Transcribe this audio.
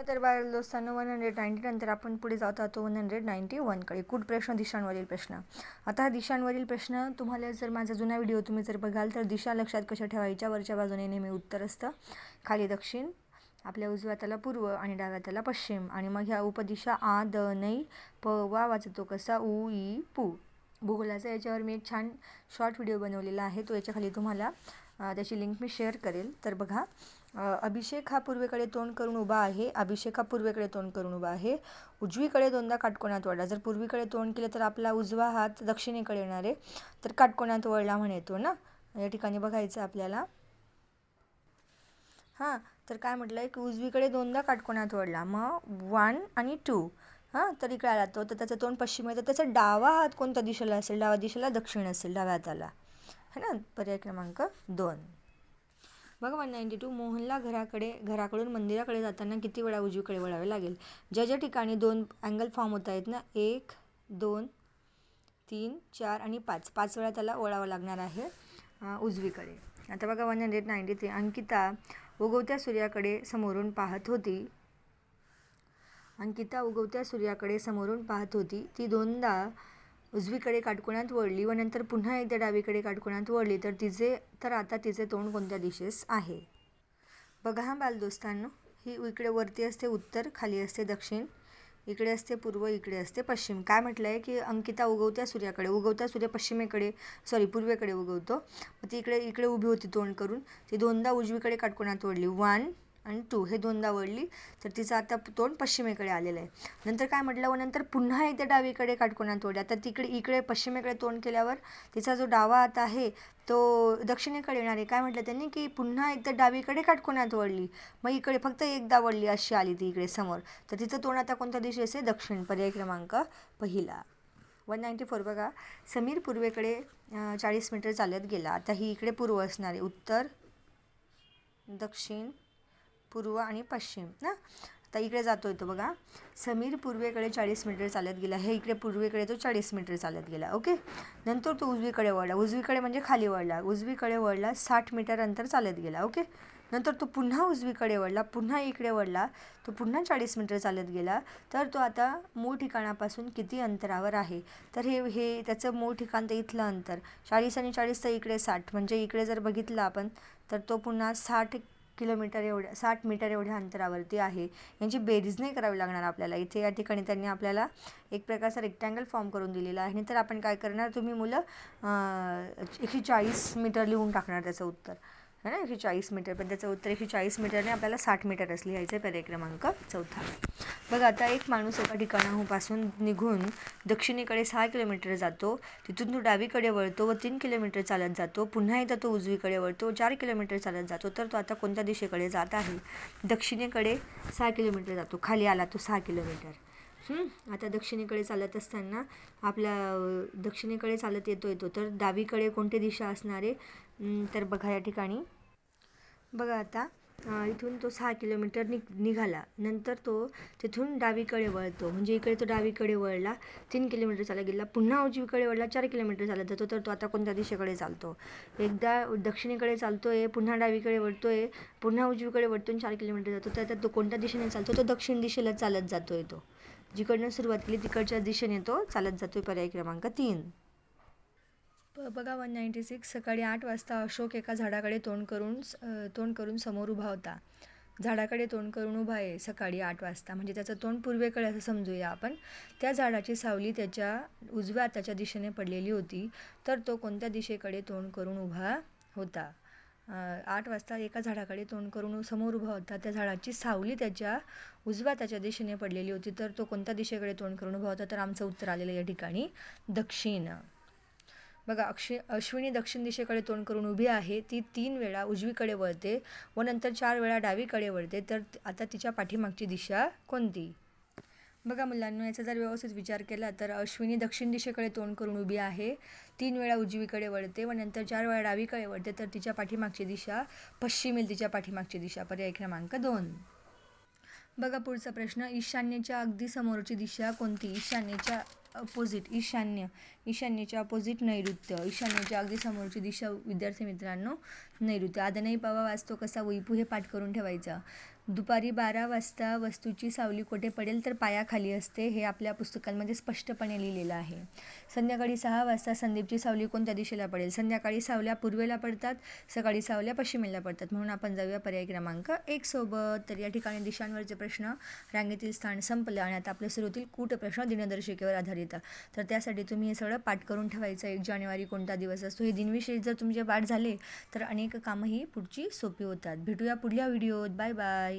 तर बाहेर दोस्तांनो 190 नंतर आपण पुढे जात आहोत 191कडे. कूट प्रश्न, दिशांवरील प्रश्न. आता हा दिशांवरील प्रश्न तुम्हाला जर माझा जुना व्हिडिओ तुम्ही जर बघाल तर दिशा लक्षात कशा ठेवायच्या. वरच्या बाजूने नेहमी उत्तर असतं, खाली दक्षिण, आपल्या उजव्या हाताला पूर्व आणि डाव्या हाताला पश्चिम. आणि मग ह्या उपदिशा आ, द, नै, प, वा वाचतो कसा, उ, ई, पू. भूगोलाचा याच्यावर मी एक छान शॉर्ट व्हिडिओ बनवलेला आहे, तो याच्या खाली तुम्हाला त्याची लिंक मी शेअर करेल. तर बघा, अभिषेक हा पूर्वेकडे तोंड करून उभा आहे. अभिषेक हा पूर्वेकडे तोंड करून उभा आहे. उजवीकडे दोनदा काटकोनात वळला. जर पूर्वीकडे तोंड केलं तर आपला उजवा हात दक्षिणेकडे येणार आहे, तर काटकोनात वळला म्हणतो ना. या ठिकाणी बघायचं आपल्याला. हां, तर काय म्हटलं आहे की उजवीकडे दोनदा काटकोनात वळला, मग 1 आणि 2. तर इकडे आला तो, तर त्याचं तोंड पश्चिम आहे, तर त्याचा डावा हात कोणत्या दिशेला असेल? डाव्या दिशेला दक्षिण असेल, डाव्या हाताला, है ना. पर्याय क्रमांक 2. बघा 192. मोहनला घराकडून मंदिराकडे जाताना किती वेळा उजवीकडे वळावे लागेल? ज्या ठिकाणी 2 अँगल फॉर्म होत आहेत ना, 1, 2, 3, 4 आणि 5 वेळा त्याला वळावं लागणार आहे उजवीकडे. आता बघा 193. अंकिता उगवत्या सूर्याकडे समोरून पाहत होती. ती दोनदा उजवीकडे काटकोनात वळली व नंतर पुन्हा एकदा डावीकडे काटकोनात वळली, तर आता तिचे तोंड कोणत्या दिशेस आहे? बघा हा बालदोस्तांनो, ही इकडे वरती असते उत्तर, खाली असते दक्षिण, इकडे असते पूर्व, इकडे असते पश्चिम. काय म्हटलं आहे की अंकिता उगवत्या सूर्य पूर्वेकडे उगवतो. मग ती इकडे उभी होती तोंड करून. ती दोनदा उजवीकडे काटकोनात वळली, 1 आणि 2 हे दोनदा वळली, तर तिचं आता तोंड पश्चिमेकडे आलेलं आहे. नंतर काय म्हटलं, व नंतर पुन्हा एकदा डावीकडे काटकोनात वळली. आता इकडे पश्चिमेकडे तोंड केल्यावर तिचा जो डावा हात आहे तो दक्षिणेकडे येणार आहे. काय म्हटलं त्यांनी की पुन्हा एकदा डावीकडे काटकोनात वळली, मग इकडे फक्त एकदा वळली, अशी आली ती इकडे समोर, तर तिचं तोंड आता कोणत्या दिशेस आहे? दक्षिण. पर्याय क्रमांक 1. 194. बघा, समीर पूर्वेकडे 40 मीटर चालत गेला. आता ही इकडे पूर्व असणार आहे, उत्तर, दक्षिण, पूर्व आणि पश्चिम ना. आता इकडे जातोय तो, बघा, समीर पूर्वेकडे 40 मीटर चालत गेला. हे इकडे पूर्वेकडे तो 40 मीटर चालत गेला. ओके. नंतर तो उजवीकडे म्हणजे खाली वळला, 60 मीटर अंतर चालत गेला. ओके. नंतर तो पुन्हा उजवीकडे वळला, पुन्हा इकडे वळला, तो पुन्हा 40 मीटर चालत गेला. तर तो आता मूळ ठिकाणापासून किती अंतरावर आहे? तर हे त्याचं मूळ ठिकाण तर इथलं अंतर 40 आणि 40 तर इकडे 60, म्हणजे इकडे जर बघितलं आपण तर तो पुन्हा 60 मीटर एवढ्या अंतरावरती आहे. यांची बेरीज नाही करावी लागणार आपल्याला. इथे या ठिकाणी त्यांनी आपल्याला एक प्रकारचा रेक्टँगल फॉर्म करून दिलेला आहे. तर आपण काय करणार, तुम्ही मुलं 140 मीटर लिहून टाकणार त्याचं उत्तर, है ना. 140 मीटर, पण त्याचं उत्तर 140 मीटरने आपल्याला 60 मीटरच लिहायचं. पर्याय क्रमांक 4. बघा, आता एक माणूस एका ठिकाणापासून निघून दक्षिणेकडे 6 किलोमीटर जातो. तिथून तो डावीकडे वळतो व 3 किलोमीटर चालत जातो. पुन्हा एकदा तो उजवीकडे वळतो, 4 किलोमीटर चालत जातो. तर तो आता कोणत्या दिशेकडे जात आहे? दक्षिणेकडे 6 किलोमीटर जातो, खाली आला तो 6 किलोमीटर. आता दक्षिणेकडे चालत असताना दक्षिणेकडे चालत येतो तर डावीकडे कोणती दिशा असणार आहे? तर बघा या ठिकाणी, बघा आता इथून तो 6 किलोमीटर निघाला, नंतर तो तिथून डावीकडे वळतो, म्हणजे इकडे तो डावीकडे वळला, 3 किलोमीटर चालत गेला, पुन्हा उजवीकडे वळला, 4 किलोमीटर चालत जातो. तर तो आता कोणत्या दिशेकडे चालतो? एकदा दक्षिणेकडे चालतोय, पुन्हा डावीकडे वळतोय, पुन्हा उजवीकडे वळतो, 4 किलोमीटर जातो. तर आता तो कोणत्या दिशेने चालतो? तो दक्षिण दिशेला चालत जातोय. तो जिकडनं सुरुवात केली तिकडच्या दिशेने तो चालत जातोय. पर्याय क्रमांक 3. बघा 196. सकाळी 8 वाजता अशोक एका झाडाकडे तोंड करून समोर उभा होता. झाडाकडे तोंड करून उभा आहे सकाळी 8 वाजता, म्हणजे त्याचं तोंड पूर्वेकडे असं समजूया आपण. त्या झाडाची सावली त्याच्या उजव्या हाताच्या दिशेने पडलेली होती. तर तो कोणत्या दिशेकडे तोंड करून उभा होता? 8 वाजता एका झाडाकडे तोंड करून समोर उभा होता. त्या झाडाची सावली त्याच्या उजव्या हाताच्या दिशेने पडलेली होती. तर तो कोणत्या दिशेकडे तोंड करून उभा होता? तर आमचं उत्तर आलेलं या ठिकाणी दक्षिण. बघा, अश्विनी दक्षिण दिशेकडे तोंड करून उभी आहे. ती 3 वेळा उजवीकडे वळते व नंतर 4 वेळा डावीकडे वळते. तर आता तिच्या पाठीमागची दिशा कोणती? बघा मुलांनो, याचा जर व्यवस्थित विचार केला तर अश्विनी दक्षिण दिशेकडे तोंड करून उभी आहे, 3 वेळा उजवीकडे वळते व नंतर 4 वेळा डावीकडे वळते. तर तिच्या पाठीमागची दिशा पश्चिम येईल, तिच्या पाठीमागची दिशा. पर्याय क्रमांक 2. बघा पुढचा प्रश्न, ईशान्येच्या अगदी समोरची दिशा कोणती? ईशान्येच्या अपोजिट नैऋत्य. ईशान्येच्या अगदी समोरची दिशा विद्यार्थी मित्रांनो नैऋत्य. आदनई पवा वाचतो कसा, वैपू हे पाठ करून ठेवायचं. दुपारी 12 वाजता वस्तूची सावली कोठे पडेल तर पायाखाली असते, हे आपल्या पुस्तकांमध्ये स्पष्टपणे लिहिलेलं आहे. संध्याकाळी 6 वाजता संदीपची सावली कोणत्या दिशेला पडेल? संध्याकाळी सावल्या पूर्वेला पडतात, सकाळी सावल्या पश्चिमेला पडतात. म्हणून आपण जाऊया पर्याय क्रमांक 1 सोबत. तर या ठिकाणी दिशांवरचे प्रश्न, रांगेतील स्थान संपलं आणि आता आपल्या सुरू होतील कूट प्रश्न दिनदर्शिकेवर आधारित. तर त्यासाठी तुम्ही हे सगळं पाठ करून ठेवायचं. 1 जानेवारी कोणता दिवस असतो, हे दिनविषयी जर तुमचे पाठ झाले तर अनेक कामं ही पुढची सोपी होतात. भेटूया पुढल्या व्हिडिओत. Bye bye.